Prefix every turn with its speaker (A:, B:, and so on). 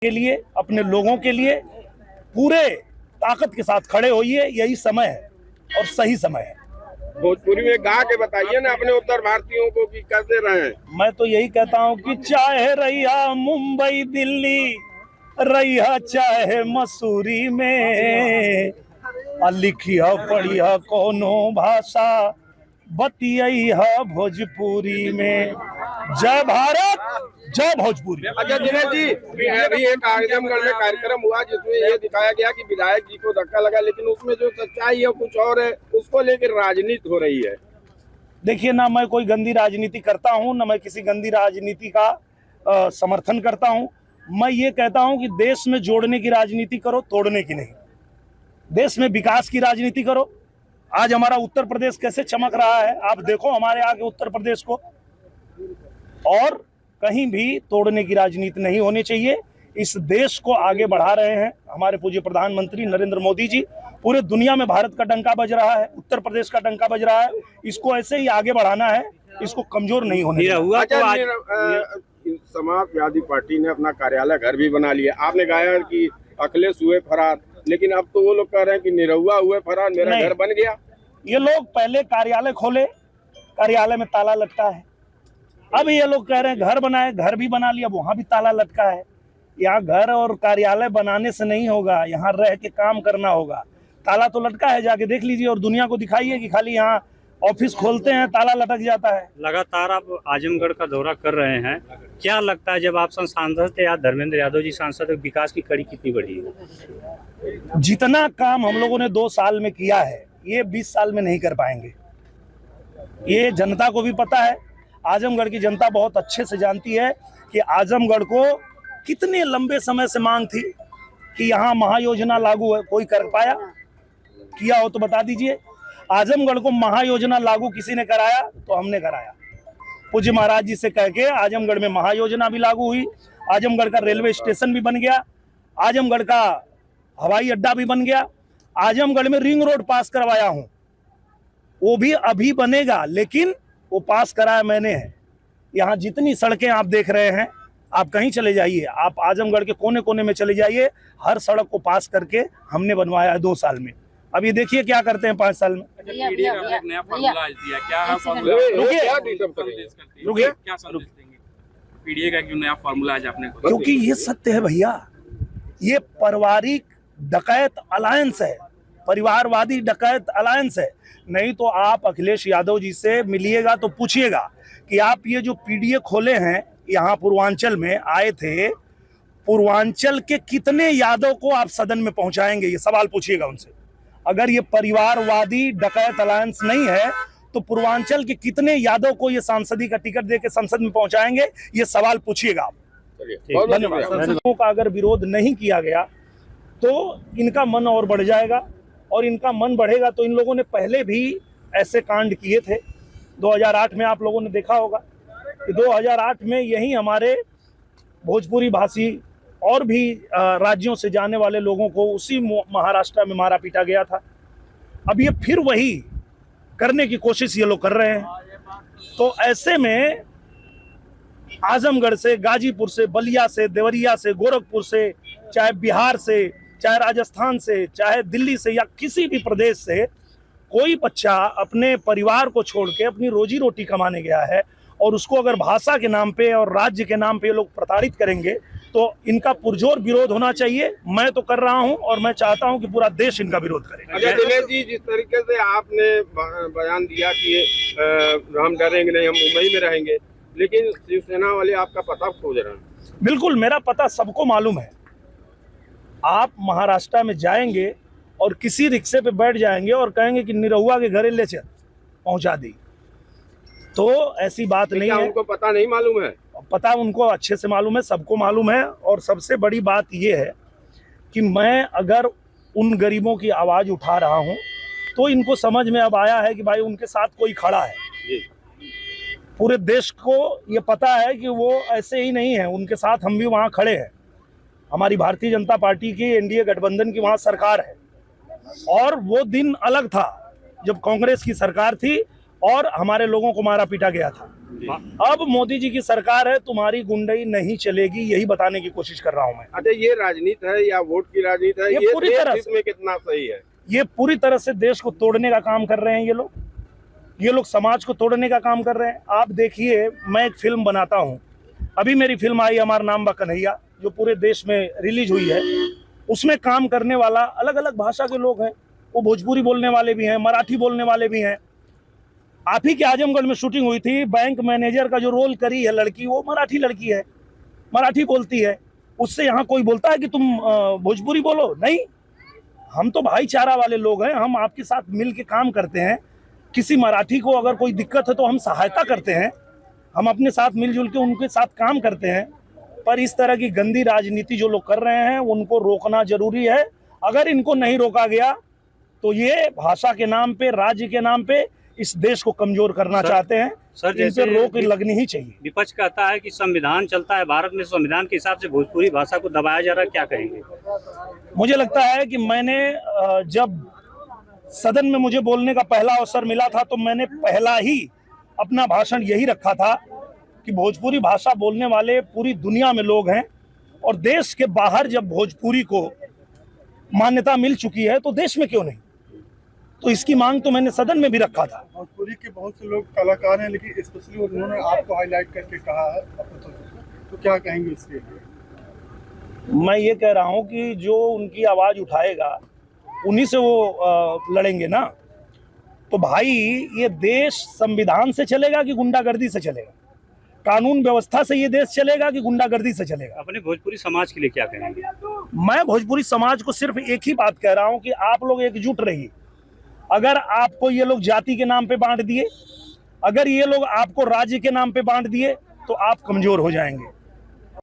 A: के लिए, अपने लोगों के लिए पूरे ताकत के साथ खड़े होइए। यही समय है और सही समय है।
B: भोजपुरी में गा के बताइए ना अपने उत्तर भारतीयों को कि कैसे रहे।
A: मैं तो यही कहता हूँ कि चाहे रहिया मुंबई दिल्ली, रहिया चाहे मसूरी में, लिखिया पढ़िया कोनो भाषा, बतिया भोजपुरी में। जय भारत, जय भोजपुरी।
B: अच्छा दिनेश जी, अभी एक आजमगढ़ में कार्यक्रम हुआ जिसमें ये दिखाया गया कि विधायक जी को धक्का लगा, लेकिन उसमें जो सच्चाई है कुछ और है, उसको लेकर राजनीति हो रही है।
A: देखिए ना, मैं कोई गंदी राजनीति करता हूं, ना मैं किसी गंदी राजनीति का समर्थन करता हूं। मैं ये कहता हूं कि देश में जोड़ने की राजनीति करो, तोड़ने की नहीं। देश में विकास की राजनीति करो। आज हमारा उत्तर प्रदेश कैसे चमक रहा है, आप देखो हमारे आगे उत्तर प्रदेश को। और कहीं भी तोड़ने की राजनीति नहीं होनी चाहिए। इस देश को आगे बढ़ा रहे हैं हमारे पूज्य प्रधानमंत्री नरेंद्र मोदी जी। पूरे दुनिया में भारत का डंका बज रहा है, उत्तर प्रदेश का डंका बज रहा है। इसको ऐसे ही आगे बढ़ाना है, इसको कमजोर नहीं होने
B: हुआ। समाजवादी पार्टी ने अपना कार्यालय घर भी बना लिया। आपने कहा कि अखिलेश हुए फरार, लेकिन अब तो वो लोग कह रहे हैं कि निरहुआ हुए फरार, मेरा घर बन गया।
A: ये लोग पहले कार्यालय खोले, कार्यालय में ताला लटका है। अब ये लोग कह रहे हैं घर बनाए, घर भी बना लिया, वहां भी ताला लटका है। यहाँ घर और कार्यालय बनाने से नहीं होगा, यहाँ रह के काम करना होगा। ताला तो लटका है, जाके देख लीजिए और दुनिया को दिखाइए कि खाली यहाँ ऑफिस खोलते हैं ताला लटक जाता है।
C: लगातार आप आजमगढ़ का दौरा कर रहे हैं, क्या लगता है जब आप सांसद थे या धर्मेंद्र यादव जी सांसद, विकास की कड़ी कितनी बढ़ी है?
A: जितना काम हम लोगों ने 2 साल में किया है, ये 20 साल में नहीं कर पाएंगे। ये जनता को भी पता है, आजमगढ़ की जनता बहुत अच्छे से जानती है कि आजमगढ़ को कितने लंबे समय से मांग थी कि यहाँ महायोजना लागू है। कोई कर पाया? किया हो तो बता दीजिए। आजमगढ़ को महायोजना लागू किसी ने कराया? तो हमने कराया। पूज्य महाराज जी से कह के आजमगढ़ में महायोजना भी लागू हुई, आजमगढ़ का रेलवे स्टेशन भी बन गया, आजमगढ़ का हवाई अड्डा भी बन गया, आजमगढ़ में रिंग रोड पास करवाया हूं, वो भी अभी बनेगा, लेकिन वो पास कराया मैंने है। यहाँ जितनी सड़कें आप देख रहे हैं, आप कहीं चले जाइए, आप आजमगढ़ के कोने कोने में चले जाइए, हर सड़क को पास करके हमने बनवाया है 2 साल में। अब ये देखिए क्या करते हैं 5 साल में। क्योंकि ये सत्य है भैया, ये पारिवारिक डकैत अलायंस है, परिवारवादी डकैत अलायंस है। नहीं तो आप अखिलेश यादव जी से मिलिएगा तो पूछिएगा कि आप ये जो पीडीए खोले हैं, यहाँ पूर्वांचल में आए थे, पूर्वांचल के कितने यादव को आप सदन में पहुंचाएंगे? ये सवाल पूछिएगा उनसे। अगर ये परिवारवादी डकैत अलायंस नहीं है तो पूर्वांचल के कितने यादव को ये सांसदी का टिकट देके संसद में पहुंचाएंगे? ये सवाल पूछिएगा आप। धन्यवाद। का अगर विरोध नहीं किया गया तो इनका मन और बढ़ जाएगा, और इनका मन बढ़ेगा तो इन लोगों ने पहले भी ऐसे कांड किए थे। 2008 में आप लोगों ने देखा होगा कि 2008 में यही हमारे भोजपुरी भाषी और भी राज्यों से जाने वाले लोगों को उसी महाराष्ट्र में मारा पीटा गया था। अब ये फिर वही करने की कोशिश ये लोग कर रहे हैं। तो ऐसे में आजमगढ़ से, गाजीपुर से, बलिया से, देवरिया से, गोरखपुर से, चाहे बिहार से, चाहे राजस्थान से, चाहे दिल्ली से, या किसी भी प्रदेश से कोई बच्चा अपने परिवार को छोड़ के अपनी रोजी रोटी कमाने गया है, और उसको अगर भाषा के नाम पे और राज्य के नाम पे लोग प्रताड़ित करेंगे तो इनका पुरजोर विरोध होना चाहिए। मैं तो कर रहा हूं और मैं चाहता हूं कि पूरा देश इनका विरोध करे।
B: अच्छा दिनेश जी, जिस तरीके से आपने बयान दिया कि हम डरेंगे नहीं, हम मुंबई में रहेंगे, लेकिन शिवसेना वाले आपका पता खोज रहे हैं।
A: बिल्कुल, मेरा पता सबको मालूम है। आप महाराष्ट्र में जाएंगे और किसी रिक्शे पे बैठ जाएंगे और कहेंगे कि निरहुआ के घरे ले चल, पहुंचा दी, तो ऐसी बात नहीं है।
B: उनको पता नहीं मालूम है?
A: पता उनको अच्छे से मालूम है, सबको मालूम है। और सबसे बड़ी बात यह है कि मैं अगर उन गरीबों की आवाज उठा रहा हूं तो इनको समझ में अब आया है कि भाई उनके साथ कोई खड़ा है। पूरे देश को ये पता है कि वो ऐसे ही नहीं है, उनके साथ हम भी वहां खड़े हैं। हमारी भारतीय जनता पार्टी की एनडीए गठबंधन की वहां सरकार है, और वो दिन अलग था जब कांग्रेस की सरकार थी और हमारे लोगों को मारा पीटा गया था। अब मोदी जी की सरकार है, तुम्हारी गुंडई नहीं चलेगी, यही बताने की कोशिश कर रहा हूं मैं।
B: अच्छा, ये राजनीति है या वोट की राजनीति है?
A: ये पूरी तरह
B: से में कितना सही है?
A: ये पूरी तरह से देश को तोड़ने का काम कर रहे हैं ये लोग समाज को तोड़ने का काम कर रहे हैं। आप देखिए, मैं एक फिल्म बनाता हूं, अभी मेरी फिल्म आई हमारा नाम बा कन्हैया, जो पूरे देश में रिलीज हुई है। उसमें काम करने वाला अलग अलग भाषा के लोग हैं, वो भोजपुरी बोलने वाले भी हैं, मराठी बोलने वाले भी हैं। आप ही के आजमगढ़ में शूटिंग हुई थी, बैंक मैनेजर का जो रोल करी है लड़की, वो मराठी लड़की है, मराठी बोलती है। उससे यहाँ कोई बोलता है कि तुम भोजपुरी बोलो? नहीं, हम तो भाईचारा वाले लोग हैं, हम आपके साथ मिल के काम करते हैं। किसी मराठी को अगर कोई दिक्कत है तो हम सहायता करते हैं, हम अपने साथ मिलजुल के उनके साथ काम करते हैं। पर इस तरह की गंदी राजनीति जो लोग कर रहे हैं उनको रोकना जरूरी है। अगर इनको नहीं रोका गया तो ये भाषा के नाम पे, राज्य के नाम पे इस देश को कमजोर करना चाहते हैं।
C: सर, जैसे
A: रोक लगनी ही चाहिए।
C: विपक्ष कहता है कि संविधान चलता है भारत में, संविधान के हिसाब से भोजपुरी भाषा को दबाया जा रहा है, क्या कहेंगे?
A: मुझे लगता है कि मैंने जब सदन में मुझे बोलने का पहला अवसर मिला था तो मैंने पहला ही अपना भाषण यही रखा था कि भोजपुरी भाषा बोलने वाले पूरी दुनिया में लोग हैं, और देश के बाहर जब भोजपुरी को मान्यता मिल चुकी है तो देश में क्यों नहीं। तो इसकी मांग तो मैंने सदन में भी रखा था।
D: भोजपुरी के बहुत से लोग कलाकार हैं, लेकिन स्पेशली उन्होंने आपको हाईलाइट करके कहा है, तो क्या कहेंगे इसके लिए?
A: मैं ये कह रहा हूं कि जो उनकी आवाज उठाएगा उन्हीं से वो लड़ेंगे ना। तो भाई, ये देश संविधान से चलेगा कि गुंडागर्दी से चलेगा? कानून व्यवस्था से ये देश चलेगा कि गुंडागर्दी से चलेगा?
C: अपने भोजपुरी समाज के लिए क्या कहेंगे?
A: मैं भोजपुरी समाज को सिर्फ एक ही बात कह रहा हूं कि आप लोग एकजुट रहिए। अगर आपको ये लोग जाति के नाम पे बांट दिए, अगर ये लोग आपको राज्य के नाम पे बांट दिए, तो आप कमजोर हो जाएंगे।